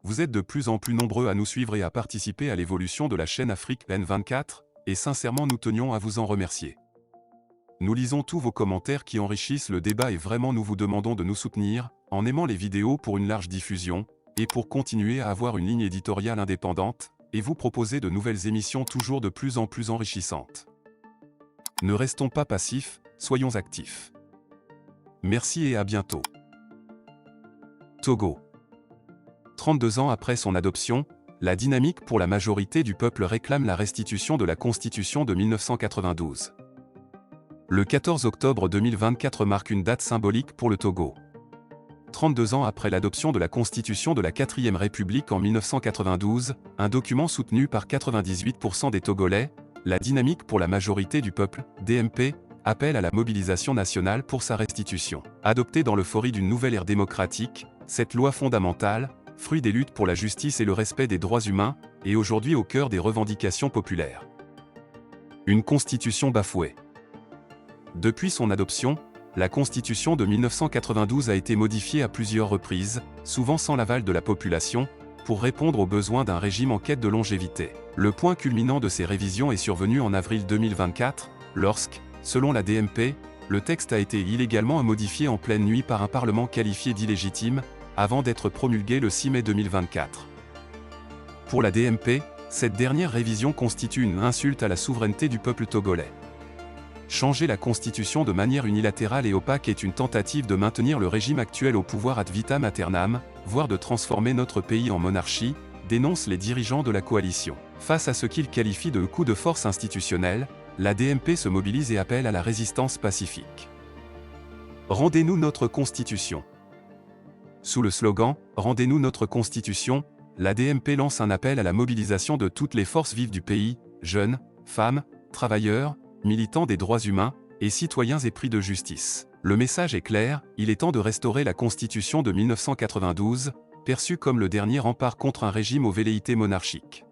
Vous êtes de plus en plus nombreux à nous suivre et à participer à l'évolution de la chaîne Afrique N24, et sincèrement nous tenions à vous en remercier. Nous lisons tous vos commentaires qui enrichissent le débat et vraiment nous vous demandons de nous soutenir, en aimant les vidéos pour une large diffusion, et pour continuer à avoir une ligne éditoriale indépendante, et vous proposer de nouvelles émissions toujours de plus en plus enrichissantes. Ne restons pas passifs, soyons actifs. Merci et à bientôt. Togo. 32 ans après son adoption, la dynamique pour la majorité du peuple réclame la restitution de la Constitution de 1992. Le 14 octobre 2024 marque une date symbolique pour le Togo. 32 ans après l'adoption de la Constitution de la 4e République en 1992, un document soutenu par 98% des Togolais, la dynamique pour la majorité du peuple, DMP, appelle à la mobilisation nationale pour sa restitution. Adoptée dans l'euphorie d'une nouvelle ère démocratique, cette loi fondamentale, fruit des luttes pour la justice et le respect des droits humains, est aujourd'hui au cœur des revendications populaires. Une constitution bafouée. Depuis son adoption, la Constitution de 1992 a été modifiée à plusieurs reprises, souvent sans l'aval de la population, pour répondre aux besoins d'un régime en quête de longévité. Le point culminant de ces révisions est survenu en avril 2024, lorsque, selon la DMP, le texte a été illégalement modifié en pleine nuit par un Parlement qualifié d'illégitime, avant d'être promulgué le 6 mai 2024. Pour la DMP, cette dernière révision constitue une insulte à la souveraineté du peuple togolais. Changer la Constitution de manière unilatérale et opaque est une tentative de maintenir le régime actuel au pouvoir ad vitam aeternam, voire de transformer notre pays en monarchie, dénoncent les dirigeants de la coalition. Face à ce qu'ils qualifient de coup de force institutionnel, la DMP se mobilise et appelle à la résistance pacifique. Rendez-nous notre Constitution. Sous le slogan « Rendez-nous notre Constitution », la DMP lance un appel à la mobilisation de toutes les forces vives du pays, jeunes, femmes, travailleurs, militants des droits humains, et citoyens épris de justice. Le message est clair, il est temps de restaurer la Constitution de 1992, perçue comme le dernier rempart contre un régime aux velléités monarchiques.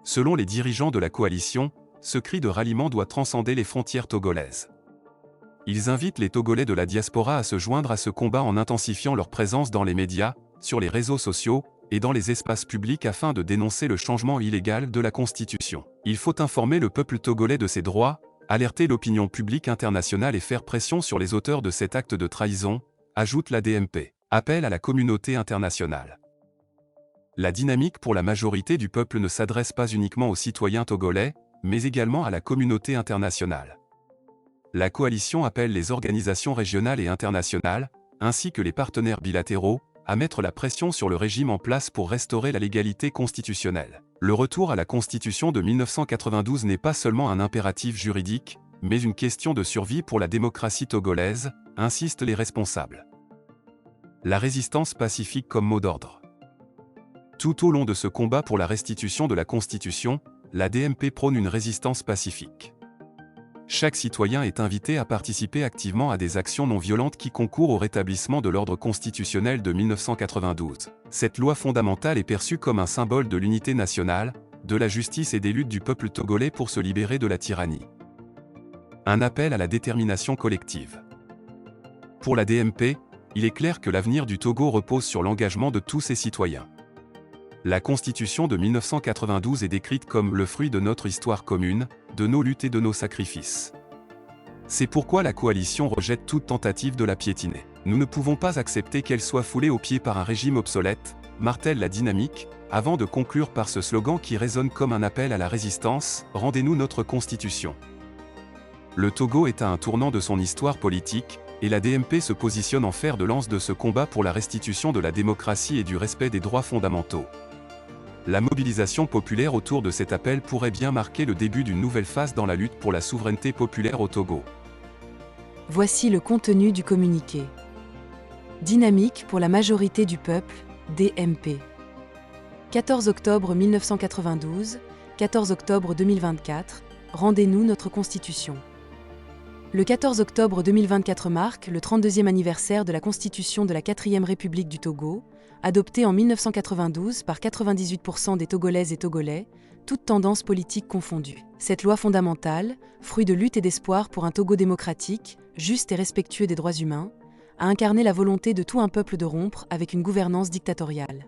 Selon les dirigeants de la coalition, ce cri de ralliement doit transcender les frontières togolaises. Ils invitent les Togolais de la diaspora à se joindre à ce combat en intensifiant leur présence dans les médias, sur les réseaux sociaux, et dans les espaces publics afin de dénoncer le changement illégal de la Constitution. Il faut informer le peuple togolais de ses droits, alerter l'opinion publique internationale et faire pression sur les auteurs de cet acte de trahison, ajoute la DMP. Appel à la communauté internationale. La dynamique pour la majorité du peuple ne s'adresse pas uniquement aux citoyens togolais, mais également à la communauté internationale. La coalition appelle les organisations régionales et internationales, ainsi que les partenaires bilatéraux, à mettre la pression sur le régime en place pour restaurer la légalité constitutionnelle. Le retour à la Constitution de 1992 n'est pas seulement un impératif juridique, mais une question de survie pour la démocratie togolaise, insistent les responsables. La résistance pacifique comme mot d'ordre. Tout au long de ce combat pour la restitution de la Constitution, la DMP prône une résistance pacifique. Chaque citoyen est invité à participer activement à des actions non violentes qui concourent au rétablissement de l'ordre constitutionnel de 1992. Cette loi fondamentale est perçue comme un symbole de l'unité nationale, de la justice et des luttes du peuple togolais pour se libérer de la tyrannie. Un appel à la détermination collective. Pour la DMP, il est clair que l'avenir du Togo repose sur l'engagement de tous ses citoyens. La Constitution de 1992 est décrite comme le fruit de notre histoire commune, de nos luttes et de nos sacrifices. C'est pourquoi la coalition rejette toute tentative de la piétiner. Nous ne pouvons pas accepter qu'elle soit foulée aux pieds par un régime obsolète, martèle la dynamique, avant de conclure par ce slogan qui résonne comme un appel à la résistance, « Rendez-nous notre Constitution ». Le Togo est à un tournant de son histoire politique, et la DMP se positionne en fer de lance de ce combat pour la restitution de la démocratie et du respect des droits fondamentaux. La mobilisation populaire autour de cet appel pourrait bien marquer le début d'une nouvelle phase dans la lutte pour la souveraineté populaire au Togo. Voici le contenu du communiqué. Dynamique pour la majorité du peuple, DMP. 14 octobre 1992, 14 octobre 2024, rendez-nous notre Constitution. Le 14 octobre 2024 marque le 32e anniversaire de la Constitution de la 4e République du Togo, adoptée en 1992 par 98% des Togolaises et Togolais, toutes tendances politiques confondues. Cette loi fondamentale, fruit de lutte et d'espoir pour un Togo démocratique, juste et respectueux des droits humains, a incarné la volonté de tout un peuple de rompre avec une gouvernance dictatoriale.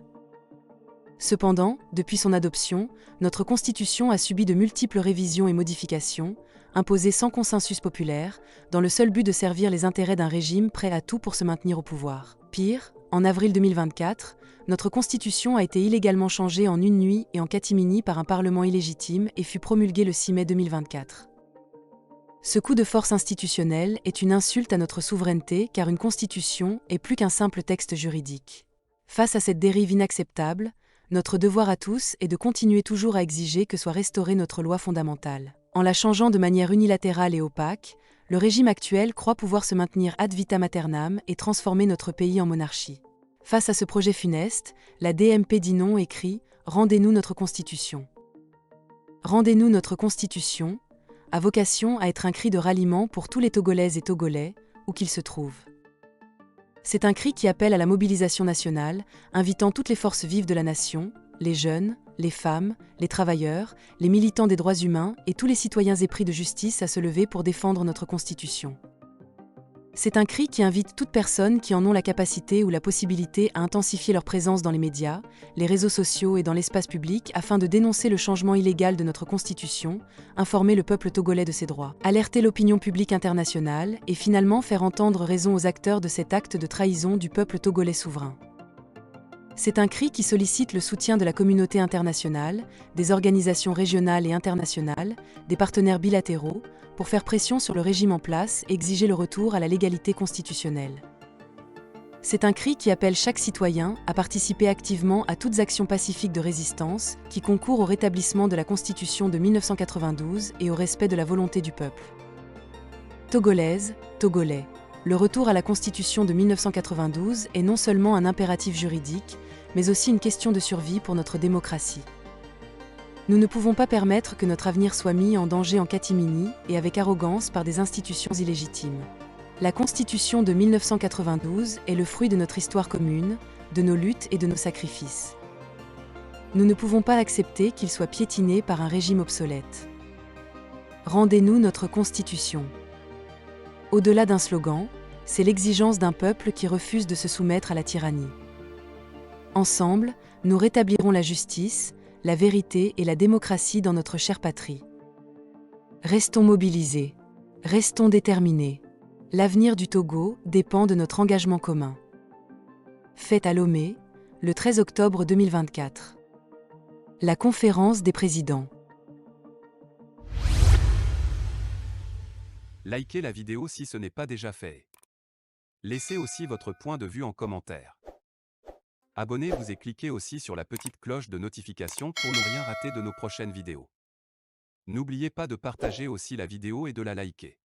Cependant, depuis son adoption, notre Constitution a subi de multiples révisions et modifications, imposées sans consensus populaire, dans le seul but de servir les intérêts d'un régime prêt à tout pour se maintenir au pouvoir. Pire, en avril 2024, notre Constitution a été illégalement changée en une nuit et en catimini par un Parlement illégitime et fut promulguée le 6 mai 2024. Ce coup de force institutionnel est une insulte à notre souveraineté car une Constitution est plus qu'un simple texte juridique. Face à cette dérive inacceptable, notre devoir à tous est de continuer toujours à exiger que soit restaurée notre loi fondamentale. En la changeant de manière unilatérale et opaque, le régime actuel croit pouvoir se maintenir ad vitam aeternam et transformer notre pays en monarchie. Face à ce projet funeste, la DMP dit non et crie « Rendez-nous notre Constitution ». Rendez-nous notre Constitution a vocation à être un cri de ralliement pour tous les Togolaises et Togolais, où qu'ils se trouvent. C'est un cri qui appelle à la mobilisation nationale, invitant toutes les forces vives de la nation, les jeunes, les femmes, les travailleurs, les militants des droits humains et tous les citoyens épris de justice à se lever pour défendre notre Constitution. C'est un cri qui invite toute personne qui en ont la capacité ou la possibilité à intensifier leur présence dans les médias, les réseaux sociaux et dans l'espace public afin de dénoncer le changement illégal de notre Constitution, informer le peuple togolais de ses droits, alerter l'opinion publique internationale et finalement faire entendre raison aux acteurs de cet acte de trahison du peuple togolais souverain. C'est un cri qui sollicite le soutien de la communauté internationale, des organisations régionales et internationales, des partenaires bilatéraux, pour faire pression sur le régime en place et exiger le retour à la légalité constitutionnelle. C'est un cri qui appelle chaque citoyen à participer activement à toutes actions pacifiques de résistance qui concourent au rétablissement de la Constitution de 1992 et au respect de la volonté du peuple. Togolaises, Togolais. Le retour à la Constitution de 1992 est non seulement un impératif juridique, mais aussi une question de survie pour notre démocratie. Nous ne pouvons pas permettre que notre avenir soit mis en danger en catimini et avec arrogance par des institutions illégitimes. La Constitution de 1992 est le fruit de notre histoire commune, de nos luttes et de nos sacrifices. Nous ne pouvons pas accepter qu'il soit piétiné par un régime obsolète. Rendez-nous notre Constitution. Au-delà d'un slogan, c'est l'exigence d'un peuple qui refuse de se soumettre à la tyrannie. Ensemble, nous rétablirons la justice, la vérité et la démocratie dans notre chère patrie. Restons mobilisés, restons déterminés. L'avenir du Togo dépend de notre engagement commun. Fête à Lomé, le 13 octobre 2024. La conférence des présidents. Likez la vidéo si ce n'est pas déjà fait. Laissez aussi votre point de vue en commentaire. Abonnez-vous et cliquez aussi sur la petite cloche de notification pour ne rien rater de nos prochaines vidéos. N'oubliez pas de partager aussi la vidéo et de la liker.